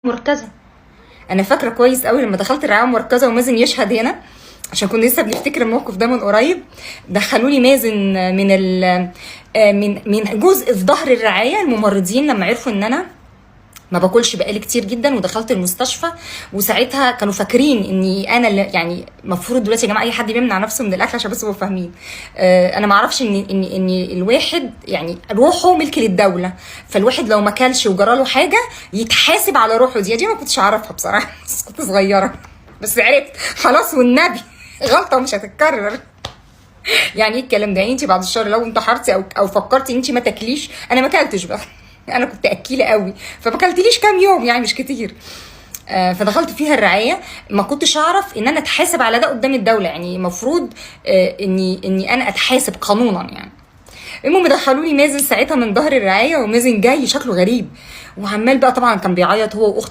مركزه. انا فاكره كويس قوي لما دخلت الرعايه المركزه ومازن يشهد هنا، عشان كنا لسه بنفتكر الموقف ده من قريب. دخلوا لي مازن من من جزء في ظهر الرعايه. الممرضين لما عرفوا ان انا ما باكلش بقالي كتير جدا ودخلت المستشفى، وساعتها كانوا فاكرين اني انا اللي يعني المفروض دلوقتي يا جماعه اي حد بيمنع نفسه من الاكل عشان بس يبقوا فاهمين. انا ما اعرفش ان الواحد يعني روحه ملك للدوله، فالواحد لو ما كلش وجرى له حاجه يتحاسب على روحه. دي ما كنتش اعرفها بصراحه، بس كنت صغيره، بس عرفت خلاص والنبي غلطه ومش هتتكرر. يعني ايه الكلام ده؟ يعني انت بعد الشر لو انتحرتي او فكرتي ان انت ما تاكليش، انا ما اكلتش بقى. انا كنت اكيله قوي، فما اكلتليش كام يوم يعني مش كتير. فدخلت فيها الرعايه، ما كنتش اعرف ان انا اتحاسب على ده قدام الدوله، يعني المفروض اني انا اتحاسب قانونا يعني. المهم دخلوا لي مازن ساعتها من ظهر الرعايه، ومازن جاي شكله غريب وعمال بقى، طبعا كان بيعيط هو واختي